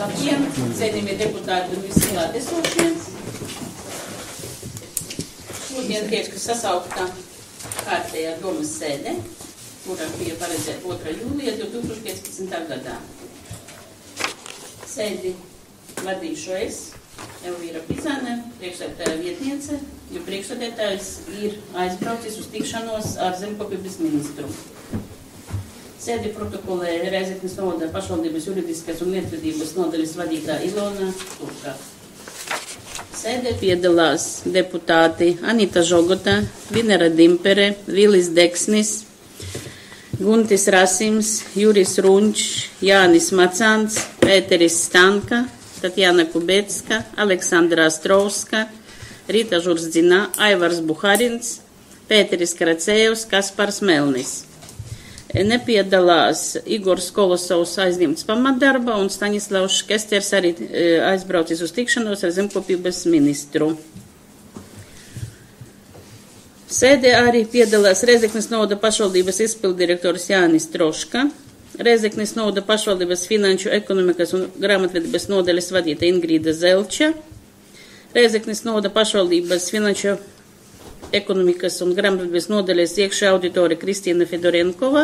Labdien, cienījamie deputāti un visi klātesošie. Šodien tiek sasaukta kārtējā domas sēde, kura bija paredzēta 2. jūlijā 2015. gadā. Sēdi vadīšu es, Elvīra Pizāne, priekšsēdētāja vietniece, jo priekšsēdētājs ir aizbraucis uz tikšanos ar zemkopības ministru. Sēdi protokolē Rēzeknes novada pašvaldības juridiskās un lietvedības nodaļas vadītāja Ilona Turka. Sēdē piedalās deputāti Anita Žogota, Vinera Dimpere, Vilis Deksnis, Guntis Rasims, Juris Runčs, Jānis Macāns, Pēteris Stanka, Tatjana Kubecka, Aleksandra Astrovska, Rita Žurzdina, Aivars Buharins, Pēteris Karacējevs, Kaspars Melnis. Nepiedalās Igors Kolosovs aizņemts pamatdarba un Staņislavs Škesters arī aizbraucis uz tikšanos ar zemkopības ministru. Sēdē arī piedalās Rēzeknes novada pašvaldības izpilddirektors Jānis Troška, Rēzeknes novada pašvaldības finanšu, ekonomikas un grāmatvedības nodaļas vadītāja Ingrīda Zelča, Rēzeknes novada pašvaldības finanšu, ekonomikas un grāmatvedības nodaļas iekšā auditora Kristīna Fedorenkova,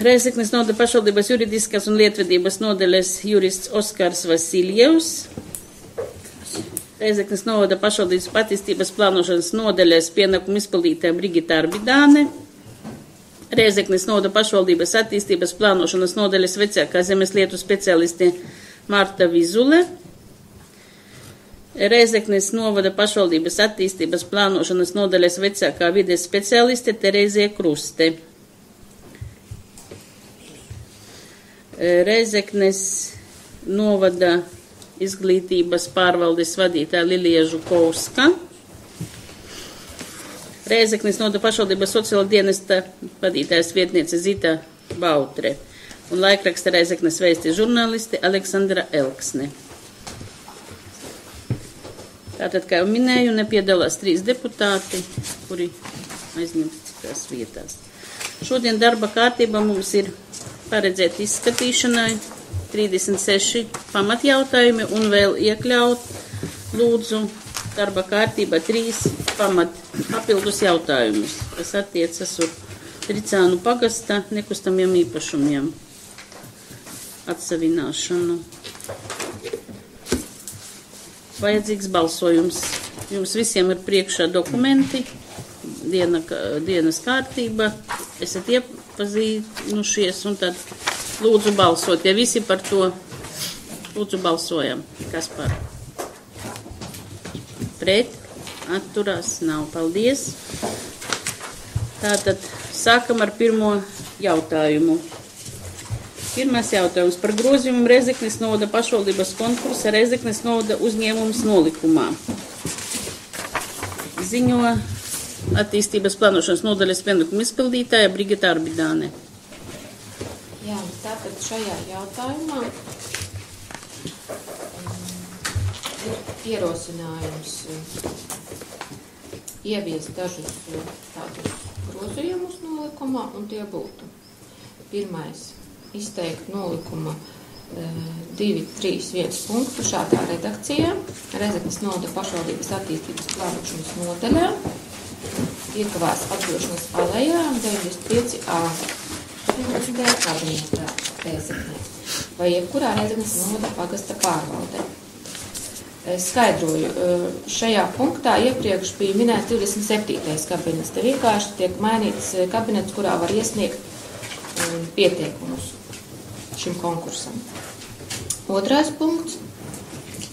Rēzeknes novada pašvaldības juridiskās un lietvedības nodaļas jurists Oskars Vasiljevs, Rēzeknes novada pašvaldības attīstības plānošanas nodaļas pienākumu izpildītāja Brigita Arbidāne, Rēzeknes novada pašvaldības attīstības plānošanas nodaļas vecākā zemes lietu speciāliste Marta Vizule, Rēzeknes novada pašvaldības attīstības plānošanas nodaļas vecākā vides speciāliste Terēzija Kruste. Rēzeknes novada izglītības pārvaldes vadītāja Lilija Žukovska. Rēzeknes novada pašvaldības sociāla dienesta vadītājas vietniece Zita Bautre. Un laikraksta Rēzeknes vēsti žurnālisti Aleksandra Elksne. Tātad, kā jau minēju, nepiedalās 3 deputāti, kuri aizņem citās vietās. Šodien darba kārtība mums ir paredzēta izskatīšanai 36 pamatjautājumi un vēl iekļaut lūdzu darba kārtība 3 papildus jautājumus, kas attiecas uz Ricānu pagasta nekustamiem īpašumiem atsavināšanu. Vajadzīgs balsojums. Jums visiem ir priekšā dokumenti, dienas kārtība, esat iepazīnušies un tad lūdzu balsot. Ja visi par to lūdzu balsojam. Kas par? Pret? Atturās? Nav. Paldies. Tātad sākam ar pirmo jautājumu. Pirmais jautājums par grozījumu Rēzeknes novada pašvaldības konkursa Rēzeknes novada uzņēmums nolikumā. Ziņo attīstības plānošanas nodaļas pienākumu izpildītāja Brigita Arbidāne. Jā, tātad šajā jautājumā ir ierosinājums ieviest dažus tādus grozījumus nolikumā, un tie būtu pirmais. Izteikt nolikuma 2.3.1 punktu šādā redakcijā. Rēzeknes novada pašvaldības attīstības plānošanas nodaļā iekavās atdošanas alejā 95A. Rēzeknē vai jebkurā Rēzeknes novada pagasta pārvaldē. Skaidroju, šajā punktā iepriekš bija minēts 27. kabinets. Te vienkārši tiek mainīts kabinets, kurā var iesniegt pieteikumus šim konkursam. Otrais punkts.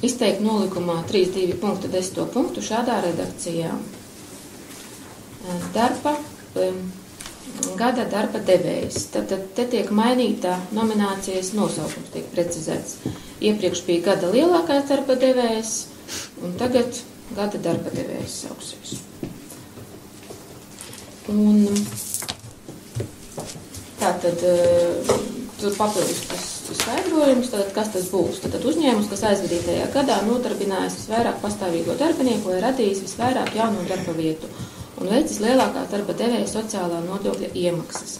Izteikt nolikumā 3.2 punkta 10. punktu šādā redakcijā. Gada darba devējs. Tad te tiek mainīta nominācijas nosaukums, tiek precizēts. Iepriekš bija gada lielākais darba devējs, un tagad gada darba devējs sauksies. Un tātad tur papildus tas skaidrojums, tātad kas tas būs. Tātad uzņēmums, kas aizvadītajā gadā nodarbinājis visvairāk pastāvīgo darbinieku vai radījis visvairāk jaunu darba vietu un veicis lielākās darba devēja sociālā nodokļa iemaksas.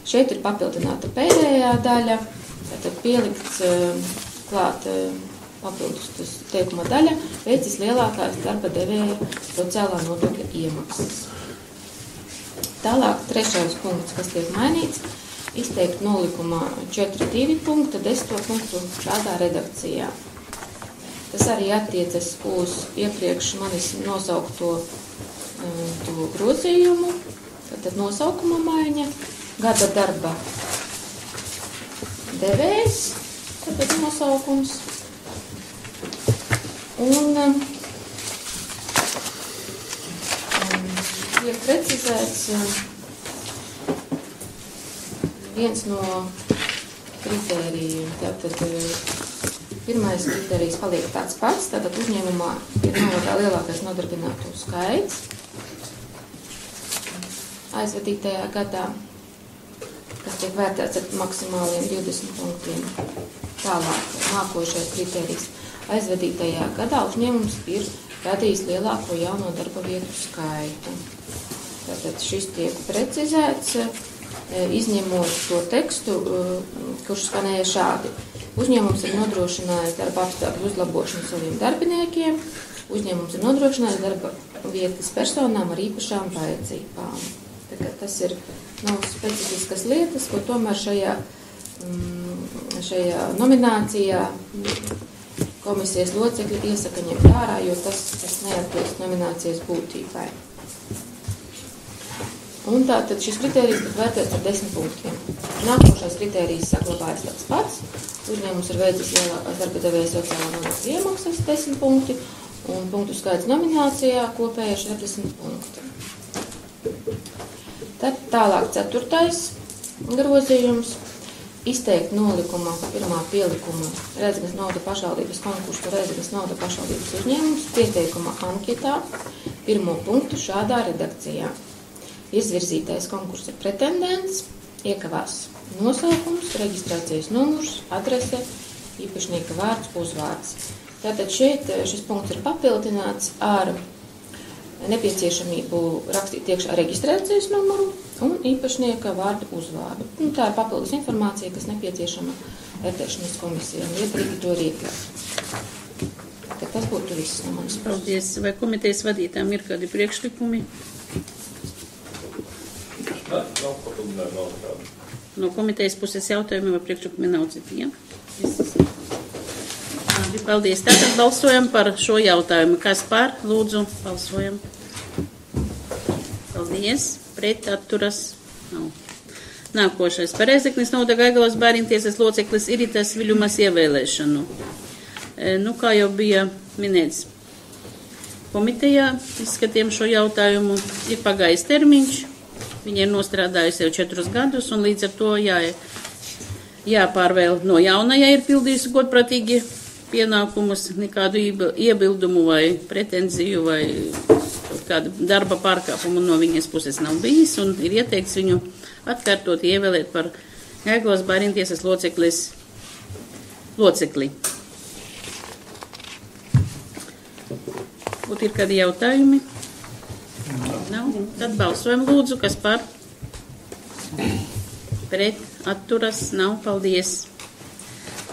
Šeit ir papildināta pēdējā daļa, tātad pielikts klāt papildus teikuma daļa, veicis lielākās darba devēja sociālā nodokļa iemaksas. Tālāk trešais punkts, kas tiek mainīts, izteikt nolikuma 4.2 punkta 10. punktu šādā redakcijā. Tas arī attiecas uz iepriekš manis nosaukto to grozījumu, tad nosaukuma maiņa, gada darba devējs, tad nosaukums. Un tiek precizēts viens no kritērijiem. Tātad pirmais kritērijs paliek tāds pats, tātad uzņēmumā ir novērtā lielākais nodarbināto skaits aizvadītajā gadā, kas tiek vērtēts ar maksimāliem 20 punktiem. Tālāk, nākošais kritērijs. Aizvadītajā gadā uzņēmums ir radījis lielāko jauno darba vietu skaitu. Tātad šis tiek precizēts, izņemot to tekstu, kurš skanēja šādi. Uzņēmums ir nodrošinājis darba apstākļu uzlabošanu saviem darbiniekiem, uzņēmums ir nodrošinājis darba vietas personām ar īpašām vajadzībām. Tas ir specifiskas lietas, ko tomēr šajā nominācijā komisijas locekļi iesaka ņemt ārā, jo tas neatbilst nominācijas būtībai. Un tātad šis kritērijs tiek vērtēts ar 10 punktiem. Nākošais kritērijs saglabājas tāds pats. Uzņēmums ir veicis lielākās darba devēja sociālā nodokļa iemaksas 10 punkti un punktu skaits nominācijā kopēja 40 punkti. Tad tālāk 4. grozījums. Izteikt nolikuma 1. pielikuma Rēzeknes novada pašvaldības konkursu Rēzeknes novada pašvaldības uzņēmums pieteikuma anketā 1. punktu šādā redakcijā. Izvirzītais konkursa pretendents iekavās nosaukums, reģistrācijas numurs, adrese, īpašnieka vārds, uzvārds. Tātad šeit šis punkts ir papildināts ar nepieciešamību rakstīt iekšā reģistrācijas numuru un īpašnieka vārdu uzvārdu. Tā ir papildus informācija, kas nepieciešama vērtēšanas komisijām. Iepriekš to ir iekļauts. Tas būtu viss no manas puses. Paldies. Vai komitejas vadītājiem ir kādi priekšlikumi? No komitejas puses jautājumi vai priekšlikumi nav citiem? Paldies. Tātad balsojam par šo jautājumu. Kas par? Lūdzu, balsojam. Paldies. Pret atturas nav. Nākošais. Par Rēzeknes novada Gaigalas bērntiesas loceklis Iritas Viļumas ievēlēšanu. Kā jau bija minēts komitejā, izskatījām šo jautājumu. Ir pagājis termiņš. Viņa ir nostrādājusi jau 4 gadus un līdz ar to jāpārvēl no jauna, ja ir pildījusi godprātīgi pienākumus, nekādu iebildumu vai pretenziju vai kādu darba pārkāpumu no viņas puses nav bijis, un ir ieteikts viņu atkārtot ievēlēt par Gaigalas bērntiesas locekli. Būtu ir kādi jautājumi? Nav? Tad balsojam lūdzu, kas par? Pret atturas nav. Paldies.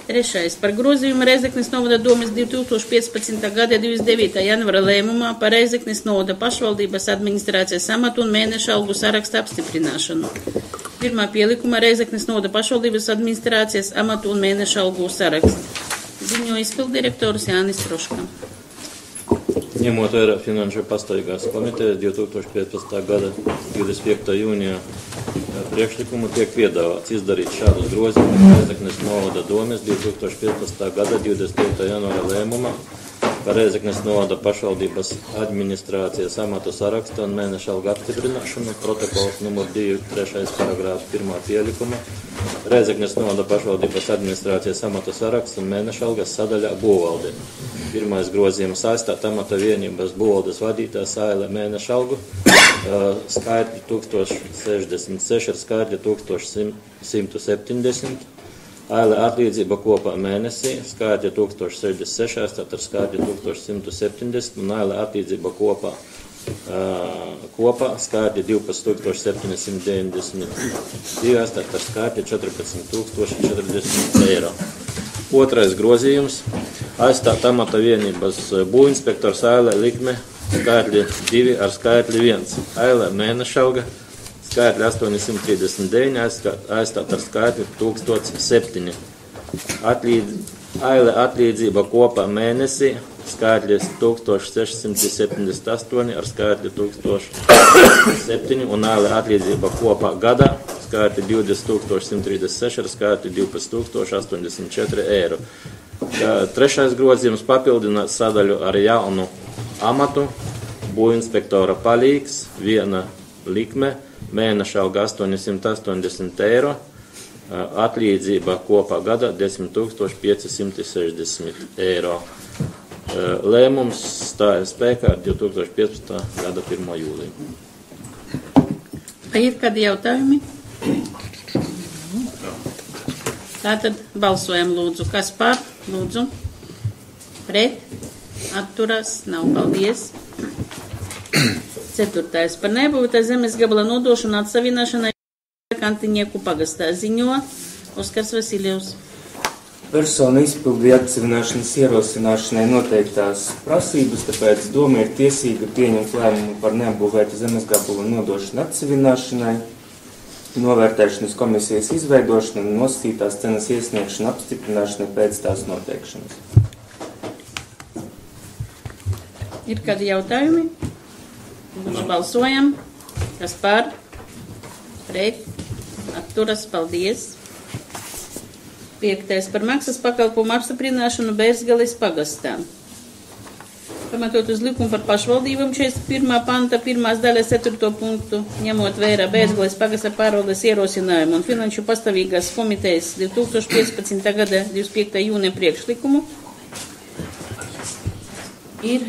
3. Par grozījumu Rēzeknes novada domes 2015. gada 29. janvara lēmumā par Rēzeknes novada pašvaldības administrācijas amatu un mēneša algu sarakstu apstiprināšanu. 1. pielikuma Rēzeknes novada pašvaldības administrācijas amatu un mēneša algu sarakstu. Ziņo izpilddirektors Jānis Troška. Ņemot vērā Finanšu pastāvīgās komitejas 2015. gada 25. jūnijā priekšlikumu, tiek piedāvāts izdarīt šādus grozījumus Rēzeknes novada domes 2015. gada 25. janvāra lēmumā par Rēzeknes novada pašvaldības administrācijas amatu sarakstu un mēneša algu apstiprināšanu, protokols numur 2, 3. paragrāfs 1. pielikuma, Rēzeknes novada pašvaldības administrācijas amatu sarakstu un mēneša algas sadaļā būvvalde. 1. grozījums aizstāt amata vienības būvvaldes vadītājs ALE mēneša algu skaitļi 1066 ar skaitļi 1170, ALE atlīdzība kopā mēnesī skaitļi 1066 ar skaitļi 1170 un ALE atlīdzība kopā kopā skaitļi 12,792, aizstāta ar skaitļi 14,040 eiro. Otrais grozījums aizstāt amata vienības būvinspektors Ailē likme skaitļi 2 ar skaitļi 1. Ailē mēnešalga skaitļi 839, aizstāt ar skaitļi 1007. Ailē atlīdzība kopā mēnesī skaitļi 1678 ar skaitļi 1007 un Ailē atlīdzība kopā gadā skaitļi 20136 ar skaitļi 12084 eiro. Trešais grozījums papildināt sadaļu ar jaunu amatu, būvinspektora palīgs, viena likme, mēneša alga 880 eiro, atlīdzība kopā gadā 10,560 eiro. Lēmums stāja spēkā 2015. gada 1. jūlija. Vai ir kādi jautājumi? Tātad balsojam lūdzu. Kas par? Lūdzu. Pret? Atturās? Nav. Paldies. 4. Par nebūvītā zemes gabala nodošanu atsavināšanai Kantinieku pagastā ziņo Oskars Vasiljevs. Persona izpildīja atsavināšanas ierosināšanai noteiktās prasības, tāpēc doma ir tiesīga pieņemt lēmumu par neapbūvētu zemes gabalu nodošanu atsavināšanai, novērtēšanas komisijas izveidošanu un nosacītās cenas iesniegšanu apstiprināšanai pēc tās noteikšanas. Ir kādi jautājumi? Lūdzu, balsojam. Kas par? Pret? Atturas? Paldies. 5. Par maksas pakalpojumu apstiprināšanu Bērzgales pagastā. Pamatot uz likumu par pašvaldībām 41. panta 1. daļas 4. punktu, ņemot vērā Bērzgales pagasta pārvaldes ierosinājumu un Finanšu pastāvīgās komitejas 2015. gada 25. jūnija priekšlikumu, ir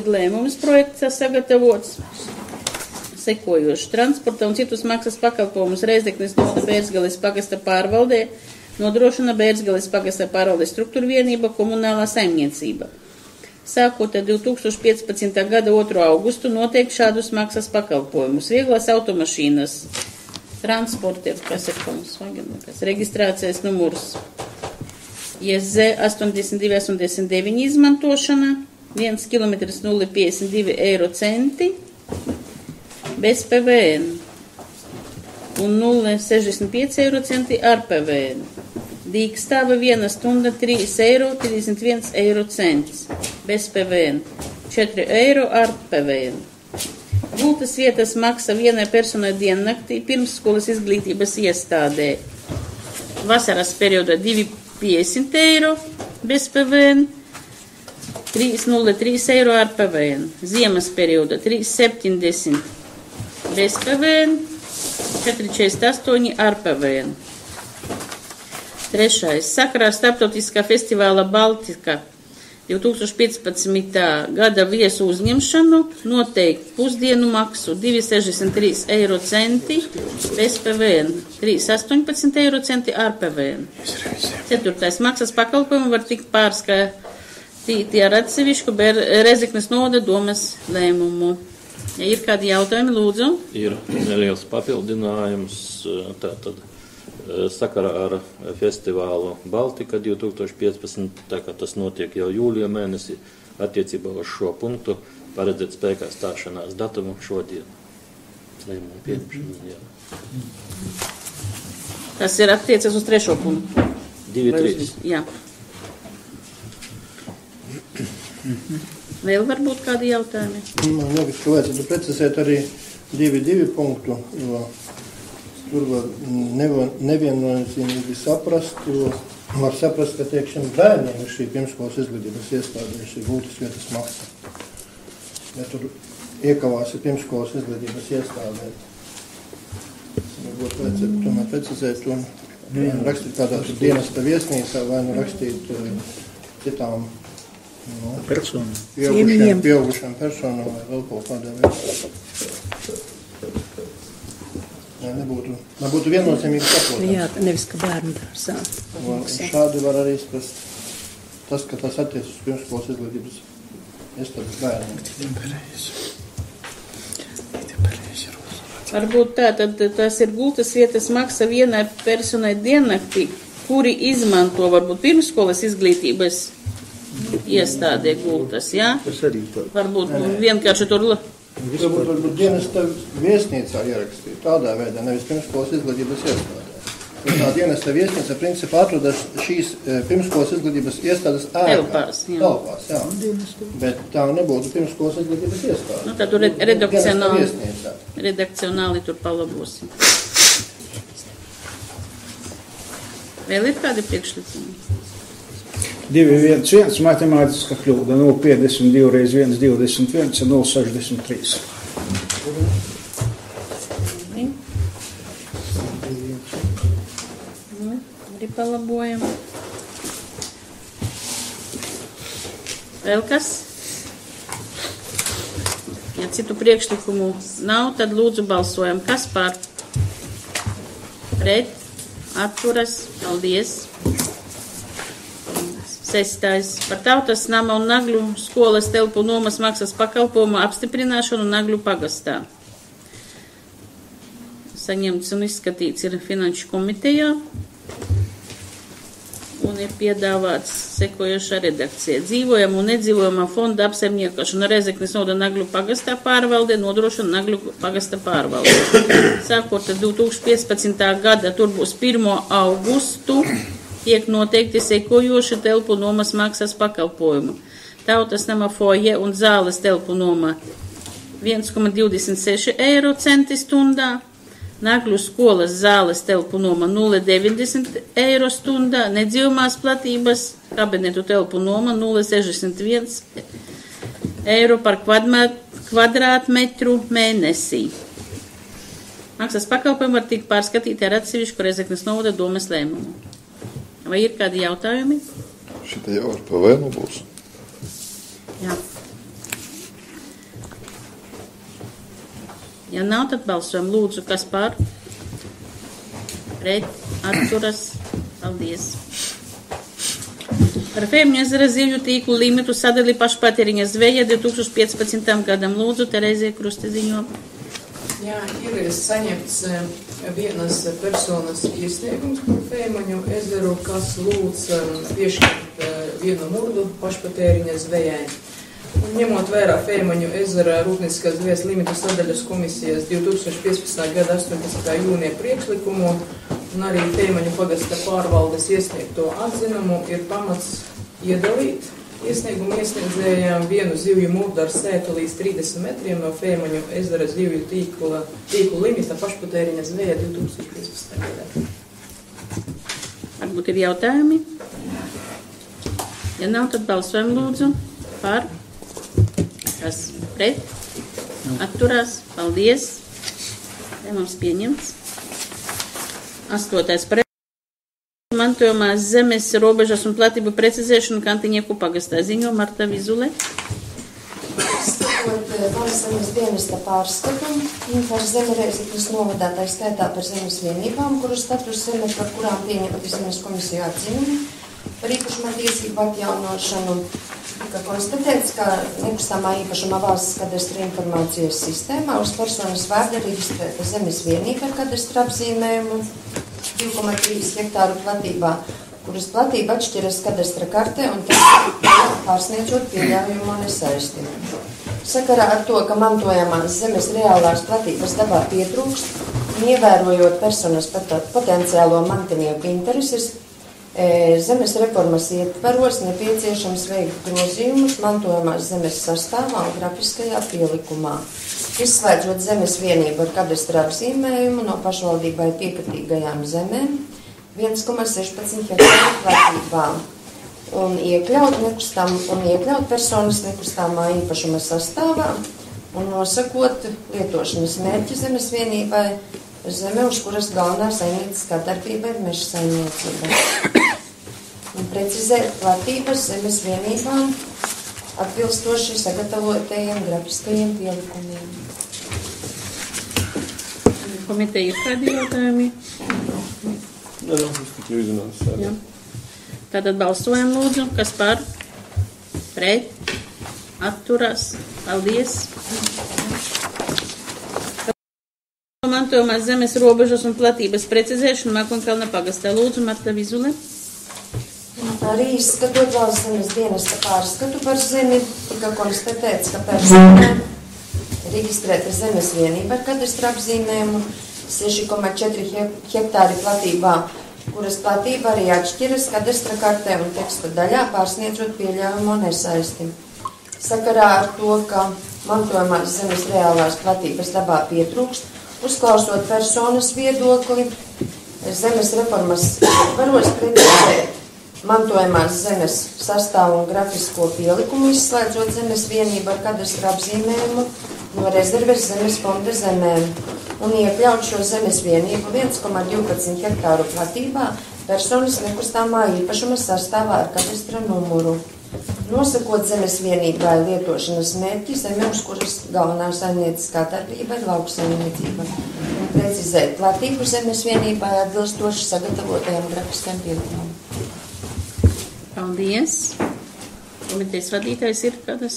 lēmums projekts sagatavots sekojoši. Transporta un citus maksas pakalpojumus Reizeknes novada Bērzgales pagasta pārvaldē nodrošina Bērzgales pagasta pārvaldes struktūra vienība komunālā saimniecība. Sākot ar 2015. gada 2. augustu noteikt šādus maksas pakalpojumus. Vieglās automašīnas, transporti, reģistrācijas numurs ISZ 8289 izmantošana, 1 km 0,52 eiro centi bez PVN un 0,65 eiro centi ar PVN. Dīkstāva 1 stunda 3,31 eiro centis bez PVN, 4 eiro ar PVN. Gultas vietas maksa vienai personai diennaktī pirmsskolas izglītības iestādē. Vasaras periodā 2,50 eiro bez PVN, 3,03 eiro ar PVN. Ziemas periodā 3,70 bez PVN, 4,48 ar PVN. 3. Sakarā starptautiskā festivāla Baltika 2015. gada viesu uzņemšanu noteikt pusdienu maksu 2,63 eiro centi bez PVN, 3,18 eiro centi ar PVN. 4. Maksas pakalpojumi var tikt pārskatīti ar atsevišķu Reizeknes novada domes lēmumu. Ja ir kādi jautājumi, lūdzu? Ir neliels papildinājums. Tātad sakarā ar festivālu Baltika 2015, tā kā tas notiek jau jūlijā mēnesi, attiecībā uz šo punktu paredzēt spēkā stāšanās datumu šodien. Lēmumu pieņemšanas dienu. Tas ir attiecas uz 3. punktu. 2.3. Jā. Vēl varbūt kādi jautājumi? Man liekas, ka vajadzētu precizēt arī 2.2 punktu, jo tur var neviennozīmīgi saprast, jo var saprast, ka tiekšiem bērniem ir šī pirmskolas izglītības iestādē, šī gultas vietas maksa. Ja tur iekavās ir pirmskolas izglītības iestādē. Varbūt vajadzētu tomēr precizēt un rakstīt kādā tur dienesta viesnīcā vai nu rakstīt citām pieaugušām personām vai vēl kaut kādā veidā. Nebūtu viennozīmīgi saprotams. Jā, nevis, ka bērnu dārzā. Šādi var arī izprast tas, ka tas attiec uz pirmskolas izglītības iestādes bērniem. Varbūt tā, tad tas ir gultas vietas maksa vienai personai diennaktī, kuri izmanto varbūt pirmskolas izglītības iestādē gultas, jā? Tas arī tā. Varbūt vienkārši tur... Varbūt dienesta viesnīcā ierakstīt tādā veidā, nevis pirmskolas izglītības iestādē. Tā dienesta viesnīca principā atrodas šīs pirmskolas izglītības iestādes ēkā. Telpās, jā. Bet tā nebūtu pirmskolas izglītības iestāde. Nu, tad redakcionāli tur palabosim. Vēl ir kādi priekšlikumi? 2,1 matemātiska kļūda, 0,52 reiz 1,21 ir 0,63. Arī palabojam. Vēl kas? Ja citu priekšlikumu nav, tad lūdzu balsojam. Kas par? Pret? Atturas? Paldies. 6. Par Tautas nama un Nagļu skolas telpu nomas maksas pakalpojumu apstiprināšanu Nagļu pagastā. Saņemts un izskatīts ir Finanšu komitejā. Un ir piedāvāts sekojošā redakcija. Dzīvojama un nedzīvojamā fonda apsaimniekošana Rezeknes novada Nagļu pagastā pārvalde nodrošina Nagļu pagasta pārvalde. Sākot ar 2015. gada, tur būs 1. augustu, tiek noteikti sekojoši telpu nomas maksas pakalpojumu. Tautas nama foje un zāles telpu noma 1,26 eiro centi stundā. Nagļu skolas zāles telpu noma 0,90 eiro stundā, nedzīvumās platības kabinetu telpu noma 0,61 eiro par kvadrātmetru mēnesī. Maksas pakalpojumi var tikt pārskatīti ar atsevišķu Rezeknes novada domes lēmumu. Vai ir kādi jautājumi? Šitā jau ar PVN būs. Jā. Ja nav, tad balsojam. Lūdzu, kas par? Pret, atturas. Paldies. Par Fēmņu ezera zivju tīklu limitu sadali pašpatēriņa zveja 2015. gadam. Lūdzu, Terēzija Kruste ziņo. Jā, ir saņemts vienas personas iesniegums par Fēmaņu ezeru, kas lūdz piešķirt vienu murdu pašpatēriņa zvejai. Un ņemot vērā Fēmaņu ezera rūpnieciskās zvejas limitu sadaļas komisijas 2015. gada 18. jūnija priekšlikumu un arī Fēmaņu pagasta pārvaldes iesniegto atzinumu ir pamats iedalīt iesniegumu iesniedzējām vienu zivju murdu ar sētu līdz 30 metriem no Fēmaņu ezera zivju tīklu limita pašpatēriņa zveja 2015. gadā. Varbūt ir jautājumi? Ja nav, tad balsojam lūdzu par. Kas pret? Atturās. Paldies. Lēmums pieņemts. 8. par mantojumās zemes robežas un platību precizēšanu Kantiņieku pagastā. Ziņo Marta Vizule. Stāvot valsts zemes dienesta pārskatu par zemi Rezeknes novadā, tā skaitā par zemes vienībām, kuru status zeme, par kurām pieņemta zemes komisiju atzinumu par īpašumā tiesību atjaunošanu. Tika konstatēts, ka nekustamā īpašuma valsts kadastra informācijas sistēmā uz personas vārda reģistrēta zemes vienība ar kadastra apzīmējumu 2,3 hektāru platībā, kuras platība atšķiras kadastra kartē un pārsniedzot pieļaujamo nesaisti. Sakarā ar to, ka mantojamās zemes reālās platības dabā pietrūkst un ievērojot personas potenciālo mantinieku intereses, zemes reformas ietvaros nepieciešams veikt grozījumus mantojamās zemes sastāvā un grafiskajā pielikumā, izslēdzot zemes vienību ar kadastra apzīmējumu no pašvaldībai piekritīgajām zemēm 1,16 hektāru platībā un iekļaut personas nekustamā īpašuma sastāvā un nosakot lietošanas mērķi zemes vienībai zeme, uz kuras galvenā saimnieciskā darbība ir meža saimniecība. Un precizēt platības zemes vienībām atbilstoši sagatavotajiem grafiskajiem pielikumiem. Komiteja ir kādi jautājumi? Jā, es tikai uzzināts. Jā. Tātad balsojam lūdzu, kas par? Pret? atturās. Paldies. Mantojumās zemes robežas un platības precizēšanu Mākonkalna pagastā. Lūdzu, Marta Vizule. Arī izskatot valsts zemes dienesta pārskatu par zemi, tika konstatēts, ka personām reģistrēta zemes vienība ar kadastra apzīmējumu 6,4 hektāri platībā, kuras platība arī atšķiras kadastra kartē un teksta daļā, pārsniedzot pieļaujamo nesaisti. Sakarā ar to, ka mantojumās zemes reālās platības dabā pietrūkst, uzklausot personas viedokli, zemes reformas varos precizēt mantojumās zemes sastāvu un grafisko pielikumu, izslēdzot zemes vienību ar kadastra apzīmējumu no rezerves zemes fonda zemēm un iekļaut šo zemes vienību 1,12 hektāru platībā personas nekustamā īpašuma sastāvā ar kadastra numuru. Nosakot zemes vienībai lietošanas mērķi zeme, uz kuras galvenā saimnieciskā darbība ir lauksaimniecība, un precizēt platību zemes vienībai atbilstoši sagatavotajam grafiskiem pielikumam. Paldies. Komitejas vadītājs ir kādas?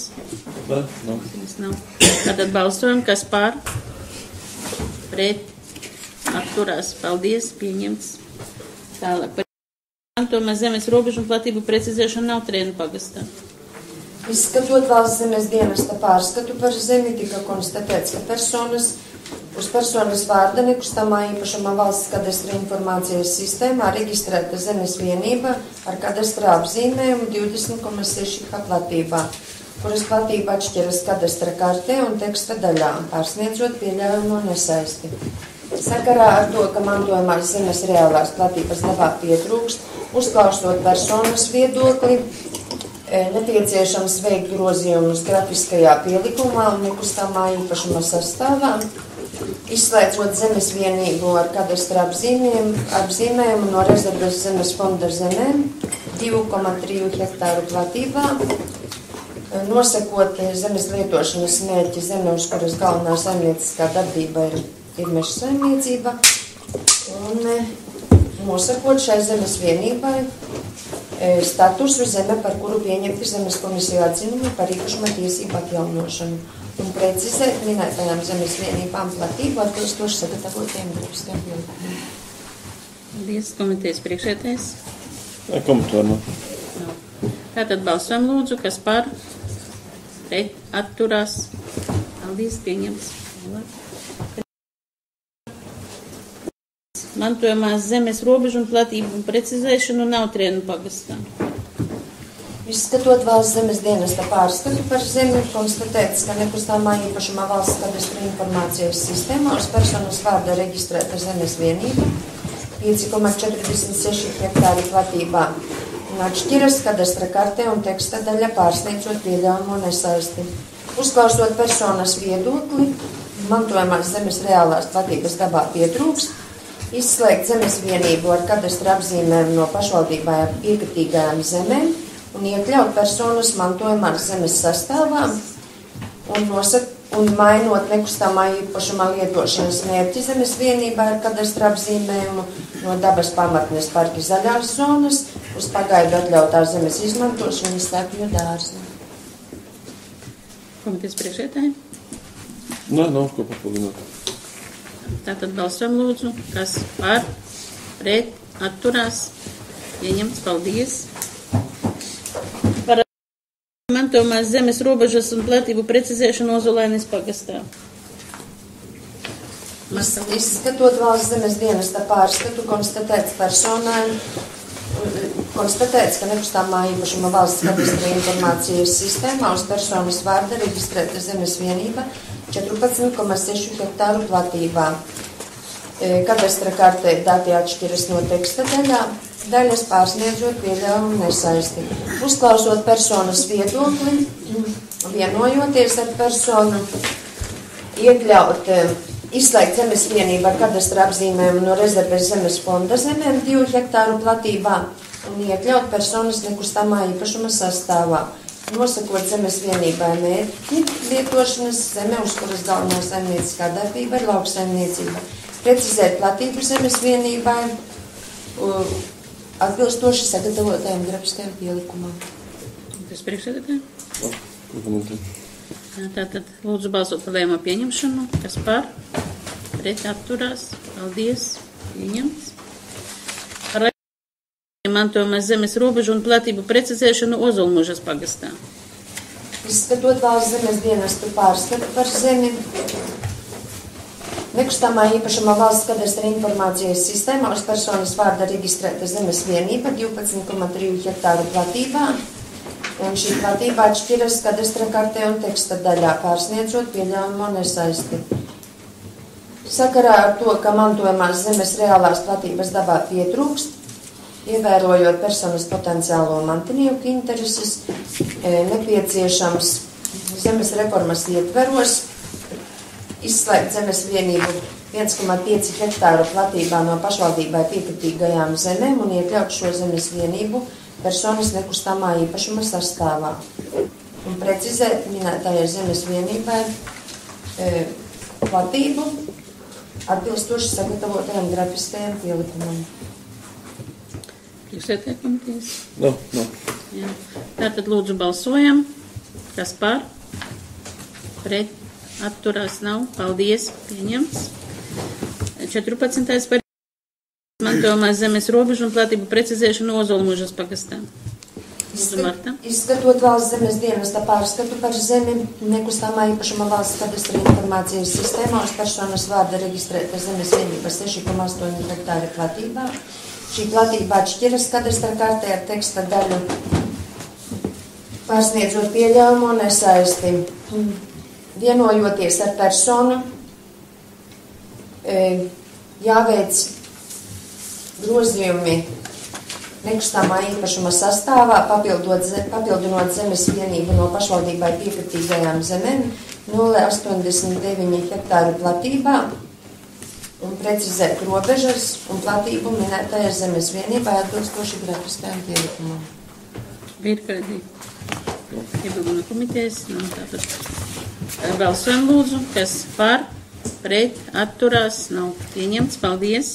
Nav. Tātad balsojam, kas pār? Pret. Atturās. Paldies. Pieņemts. Tālāk. Tomēr zemes robežu un platību precizēšana nav Trēnu pagastā. Izskatot valsts zemes dienesta pārskatu par zemi, tika konstatēts, ka uz personas vārda nekustamā īpašuma valsts kadastra informācijas sistēmā reģistrēta zemes vienība ar kadastra apzīmējumu 20,6 platībā, kuras platība atšķiras kadastra kartē un teksta daļā, pārsniedzot pieļaujamo nesaisti. Sakarā ar to, ka mantojumās zemes reālās platības dabā pietrūkst, uzklausot personas viedokli, nepieciešams veikt grozījumus grafiskajā pielikumā un nekustamā īpašuma sastāvā, izslēdzot zemes vienību ar kadastra apzīmējumu no rezerves zemes fonda zemēm 2,3 hektāru platībā, nosakot zemes lietošanas mērķi zeme, uz kuras galvenā saimnieciskā darbība ir meža saimniecība, un nosakot šai zemes vienībai statusu zeme, par kuru pieņemti zemes komisiju atzinumi par īpašuma tiesību atjaunošanu un precizēt minētajām zemes vienībām platību atbilstoši sagatavotiem grafiskiem pielikumiem. Paldies, komitejas priekšētājs. Komentāru. Tātad balsojam lūdzu, kas par? Pret. Atturās. Paldies, pieņemts. Mantojumās zemes robežu un platību un precizēšanu nav Trēnu pagastā. Izskatot valsts zemes dienesta pārskatu par zemi, konstatēts, ka nekustamā īpašuma valsts kadastra informācijas sistēmā uz personas vārda reģistrēta zemes vienība 5,46 hektāri platībā un atšķiras kadastra kartē un teksta daļa pārsniedzot pieļaujamo nesaisti. Uzklausot personas viedokli, mantojumās zemes reālās platības dabā pietrūkst, izslēgt zemes vienību ar kadastra apzīmēm no pašvaldībā piekritīgajām zemēm un iekļaut personas mantojumās zemes sastāvā un mainot nekustamā īpašumā lietošanas mērķi zemes vienībā ar kadastra apzīmējumu no dabas pamatnes parka zaļās zonas uz pagaidu atļautās zemes izmantošanu stākļu dārza. Komitejas priekšētāji? Nav ko papildināt. Tātad balsojam lūdzu, kas par, pret, atturās, pieņemts, paldies. Par mantojumās zemes robežas un platību precizēšanu Ozolainas pagastā. Izskatot valsts zemes dienesta pārskatu, konstatēts, ka nekustamā īpašuma valsts kadastra informācijas sistēmā uz personas vārda reģistrēta zemes vienība 14,6 hektāru platībā. Kadastra kartē dati atšķiras no teksta daļas pārsniedzot pieļaujumu nesaisti. Uzklausot personas viedokli, vienojoties ar personu, izslēgt zemes vienību ar kadastra apzīmējumu no rezerves zemes fonda zemēm 2 hektāru platībā un iekļaut personas nekustamā īpašuma sastāvā. Nosakot zemes vienībai mērķi lietošanas zeme, uz kuras galvenā saimnieciskā darbība ir lauksaimniecība. Precizēt platību zemes vienībai atbilstoši sagatavotajiem grafiskiem pielikumam. Tas priekšsēdētāji? Ko komentēt? Tātad lūdzu balsot par lēmumu pieņemšanu. Kas par? Pret atturās. Paldies. Pieņemts. Par mantojamās zemes robežu un platību precizēšanu Ozolmužas pagastā. Izskatot valsts zemes dienestu pārskatu par zemi, nekustamā īpašuma valsts kadastra informācijas sistēmā uz personas vārda reģistrēta zemes vienība 12,3 hektāru platībā, un šī platība atšķiras kadastra kartē un teksta daļā, pārsniedzot pieļaujamo nesaisti. Sakarā ar to, ka mantojamās zemes reālās platības dabā pietrūkst, ievērojot personas potenciālo mantinieku intereses, nepieciešams zemes reformas ietveros izslēgt zemes vienību 1,5 hektāru platībā no pašvaldībai piekritīgajām zemēm un iekļaut šo zemes vienību personas nekustamā īpašuma sastāvā. Un precizēt minētājai zemes vienībai platību atbilstoši sagatavotajam grafiskajam pielikumam. Jūs ieteikumies? No. Jā. Tātad lūdzu balsojam. Kas par? Pret atturās nav. Paldies. Pieņemts. 14. par mantojamās zemes robežu un platību precizēšanu Ozolmužas pagastā. Lūdzu, Marta. Izskatot valsts zemes dienesta pārskatu par zemi, nekustamā īpašuma valsts kadastra informācijas sistēmā uz personas vārda reģistrēta zemes vienība 6,8 hektāri platībā. Šī platība atšķiras kadastra kartē ar teksta daļu, pārsniedzot pieļaujamo nesaisti. Vienojoties ar personu, jāveic grozījumi nekustamā īpašuma sastāvā, papildinot zemes vienību no pašvaldībai piekritīgajām zemēm 0,89 hektāru platībā un precizēt robežas un platību minētajai zemes vienībai atbilstoši grafiskajam pielikumam. Ir kādi iebildumi komitejas? Tātad balsojam lūdzu, kas par, pret, atturās, nav pieņemts. Paldies.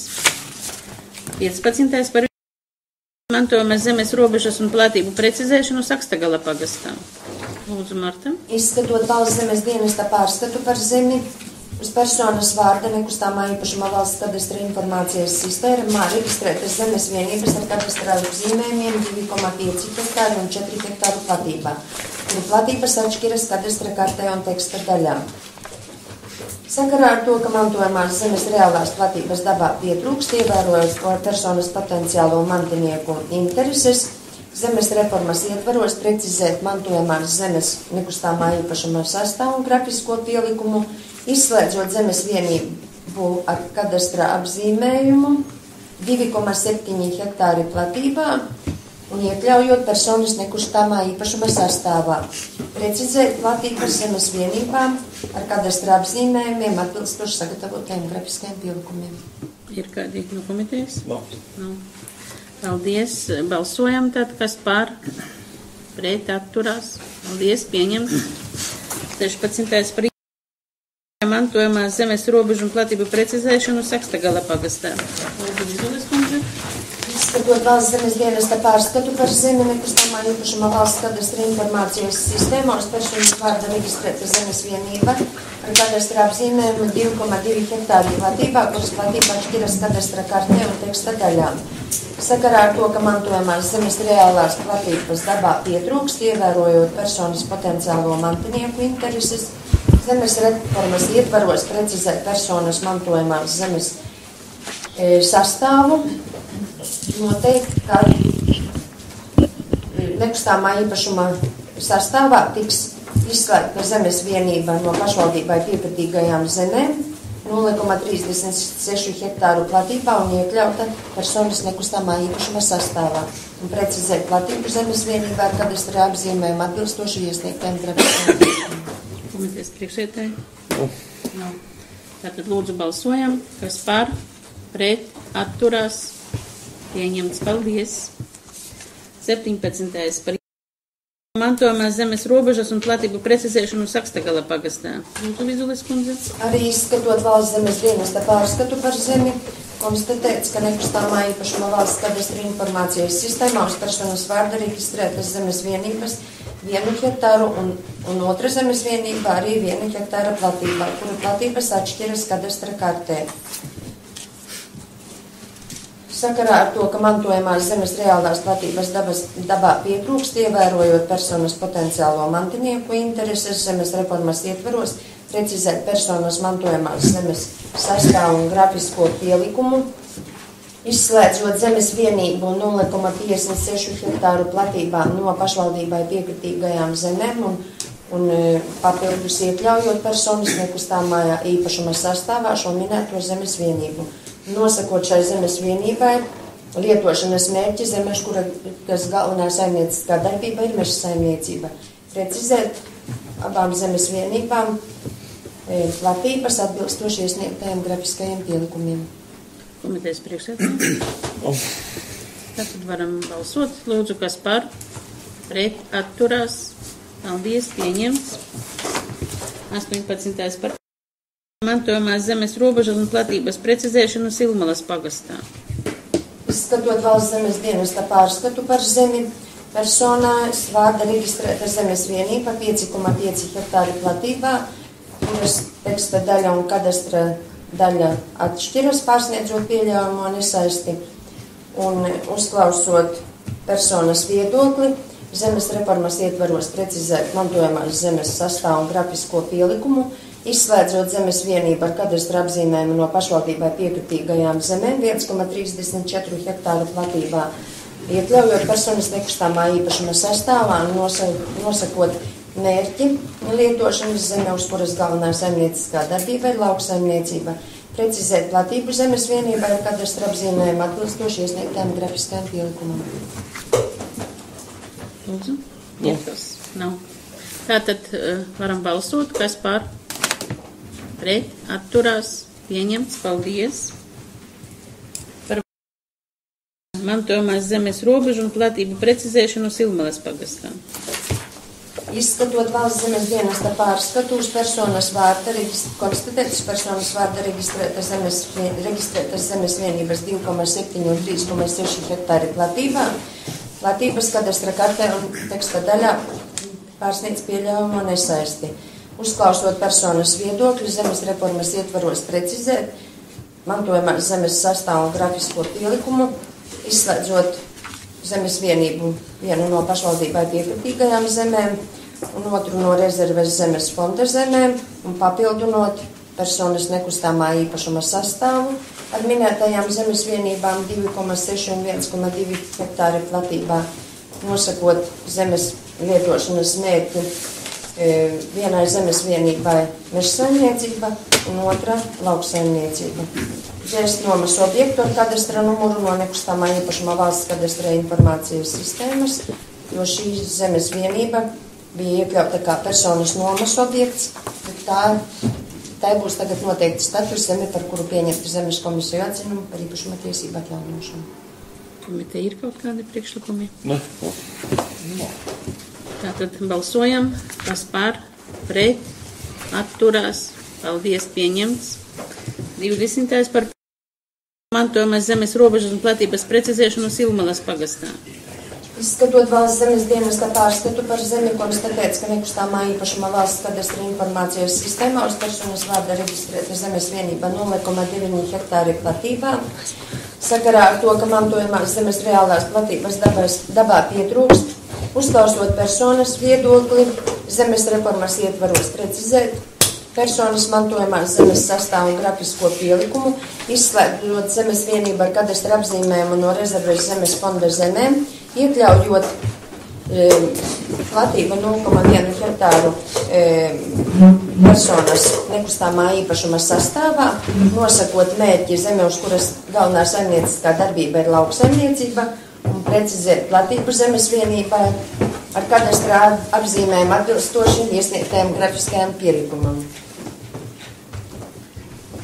15. par mantojamās zemes robežas un platību precizēšanu Sakstagala pagastā. Lūdzu, Marta. Izskatot valsts zemes dienesta pārskatu par zemi, uz personas vārda nekustamā īpašuma valsts kadastra informācijas sistēmā reģistrētas zemes vienības ar kadastrālu zīmējumiem 2,5 hektāru un 4 hektāru platībā, kuru platības atšķiras kadastra kartē un teksta daļā. Sakarā ar to, ka mantojamās zemes reālās platības dabā pietrūkst, ievērojot personas potenciālo mantinieku intereses, zemes reformas ietvaros precizēt mantojamās zemes nekustamā īpašuma sastāvu un grafisko pielikumu, izslēdzot zemes vienību ar kadastra apzīmējumu 2,7 hektāri platībā un iekļaujot personas nekustamā īpašuma sastāvā. Precizēt platības zemes vienībām ar kadastra apzīmējumiem atbilstoši sagatavotajiem grafiskajiem pielikumiem. Ir kādi no komitejas? No. Paldies. Balsojam tad, kas par, pret, atturās. Paldies. Pieņemts. 16. par mantojamās zemes robežu un platību precizēšanu Sakstagala pagastā. Lūdzu, Vizulis kundze. Izskatot valsts zemes dienesta pārskatu par zemi, nekustamā īpašuma valsts kadastra informācijas sistēmā uz personas vārda reģistrēta zemes vienība ar kadastra apzīmējumu 2,2 hektāru platībā, kuras platība atšķiras kadastra kartē un teksta daļā. Sakarā ar to, ka mantojamās zemes reālās platības dabā pietrūkst, ievērojot personas potenciālo mantinieku intereses, zemes reformas ietvaros precizēt personas mantojamās zemes sastāvu, noteikti, ka nekustamā īpašuma sastāvā tiks izslēgta zemes vienība no pašvaldībai piekritīgajām zemēm 0,36 hektāru platībā un iekļauta personas nekustamā īpašuma sastāvā un precizēt platību zemes vienībā ar kadastra apzīmējumu atbilstoši iesniegtiem grafiskajiem. Komitejas priekšsēdētāji? No. Tātad lūdzu balsojam, kas par, pret, atturās, pieņemts. Paldies. 17. par mantojamās zemes robežas un platību precizēšanu Sakstagala pagastā. Lūdzu, Vizulis kundze. Arī izskatot valsts zemes dienesta pārskatu par zemi, konstatēts, ka nekustamā īpašuma valsts kadastra informācijas sistēmā uz personas vārda reģistrētas zemes vienības 1 hektāru un otra zemes vienība arī 1 hektāra platībā, kura platības atšķiras kadastra kartē. Sakarā ar to, ka mantojamās zemes reālās platības dabā pietrūkst, ievērojot personas potenciālo mantinieku intereses zemes reformas ietvaros, precizēt personas mantojamās zemes sastāvu un grafisko pielikumu, izslēdzot zemes vienību 0,56 hektāru platībā no pašvaldībai piekritīgajām zemēm un papildus iekļaujot personas nekustāmajā īpašuma sastāvā šo minēto zemes vienību. Nosakot šai zemes vienībai lietošanas mērķi zemes, kas galvenā saimnieciskā darbība ir meža saimniecība. Precizēt abām zemes vienībām platības atbilstoši iesniegtajiem grafiskajiem pielikumiem. Komitejas priekšsēdētājs. Tātad varam balsot. Lūdzu, kas par? Pret atturās. Paldies, pieņemts. 18. par mantojamās zemes robežas un platības precizēšanu Silmalas pagastā. Izskatot valsts zemes dienesta pārskatu par zemi, personās vārda reģistrēta zemes vienība 5,5 hektāri platībā, kuras teksta daļa un kadastra daļa atšķiras, pārsniedzot pieļaujamo nesaisti, un uzklausot personas viedokli, zemes reformas ietvaros precizēt mantojamās zemes sastāvu un grafisko pielikumu, izslēdzot zemes vienību ar kadastra apzīmējumu no pašvaldībai piekritīgajām zemēm 1,34 hektāru platībā, iekļaujot personas nekustāmā īpašuma sastāvā un nosakot mērķi lietošanas zeme, uz kuras galvenā saimnieciskā darbība ir lauksaimniecība, precizēt platību zemes vienībai ar kadastra apzīmējumu atbilstoši iesniegtām grafiskām pielikumam. Lūdzu, iekas nav. Tātad varam balsot, kas par? Pret, atturās, pieņemts, paldies. Par mantojamās zemes robežu un platību precizēšanu Silmalas pagastā. Izskatot valsts zemes dienesta pārskatu uz personas vārda, konstatētas personas vārda reģistrētas zemes vienības 2,7 un 3,6 hektāri platībā, platības kadastra kartē un teksta daļā pārsniedz pieļaujamo nesaisti. Uzklausot personas viedokļu, zemes reformas ietvaros precizēt mantojamās zemes sastāvu un grafisko pielikumu, izslēdzot zemes vienību vienu no pašvaldībai piekritīgajām zemēm un otru no rezerves zemes fonda zemēm un papildinot personas nekustāmā īpašuma sastāvu ar minētajām zemes vienībām 2,6 un 1,2 hektāri platībā, nosakot zemes lietošanas mērķi vienai zemes vienībai meža saimniecība un otra lauksaimniecība. Dzēst nomas objektu ar kadastra numuru no nekustāmā īpašumā valsts kadastra informācijas sistēmas, jo šī zemes vienība bija iekļauta kā personas nomas objekts, bet tā būs tagad noteikti status zeme, par kuru pieņemta zemes komisiju atzinumu par īpašuma tiesību atjaunošanu. Komiteja ir kaut kādi priekšlikumi? Ne. Tātad balsojam, kas par, pret, atturās, paldies, pieņemts. 20. par mantojamās zemes robežas un platības precizēšanu Silmalas pagastā. Izskatot valsts zemes dienesta pārskatu par zemi, konstatēts, ka nekustāmā īpašuma valsts kadastra informācijas sistēmā uz personas vārda reģistrēta zemes vienība 0,9 hektāri platībā. Sakarā ar to, ka mantojamās zemes reālās platības dabā pietrūkst, uzklausot personas viedokli, zemes reformas ietvaros precizēt personas mantojamās zemes sastāvu un grafisko pielikumu, izslēdzot zemes vienību ar kadastra apzīmējumu no rezerves zemes fonda zemēm, iekļaujot platība 0,1 hektāru personas nekustāmā īpašuma sastāvā, nosakot mērķi zeme, uz kuras galvenā saimnieciskā darbība ir lauksaimniecība, un precizēt platību zemes vienībai ar kadastra apzīmējumu atbilstoši iesniegtajiem grafiskajiem pielikumam.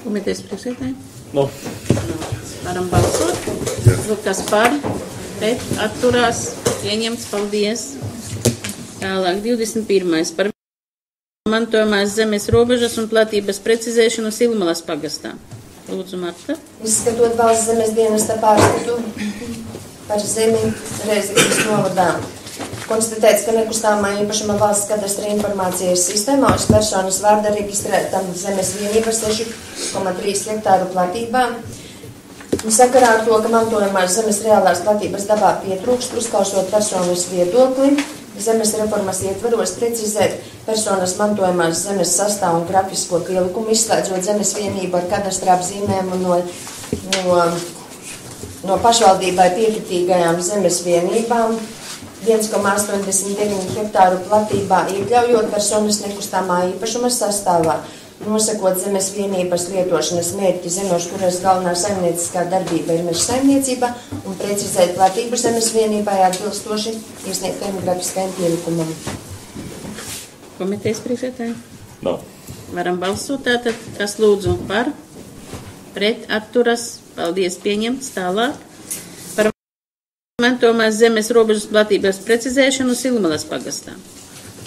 Komitejas priekšsēdētāji? No. Varam balsot. Kas par, pret, atturās, pieņemts, paldies. Tālāk 21. par mantojamās zemes robežas un platības precizēšanu Silmalas pagastā. Lūdzu, Marta. Izskatot valsts zemes dienesta pārskatu par zemi Rēzeknes novadā, konstatēts, ka nekustamā īpašuma valsts kadastra informācijas sistēmā uz personas vārda reģistrētam zemes vienība 6,3 hektāru platībā. Sakarā ar to, ka mantojamās zemes reālās platības dabā pietrūkst, uzklausot personas viedokli, zemes reformas ietvaros precizēt personas mantojamās zemes sastāvu un grafisko pielikumu, izslēdzot zemes vienību ar kadastra apzīmējumu no pašvaldībai piekritīgajām zemes vienībām 1,89 hektāru platībā, iekļaujot personas nekustamā īpašuma sastāvā, nosakot zemes vienības lietošanas mērķi zemes, kuras galvenā saimnieciskā darbība ir meža saimniecība, un precizēt platību zemes vienībai atbilstoši iesniegtajam grafiskajam pielikumam. Komitejas priekšsēdētāji? Nav. Varam balsot tātad, kas lūdzu par, pret, atturas, paldies, pieņemts, tālāk. Par mantojamās zemes robežas platības precizēšanu Silmalas pagastā.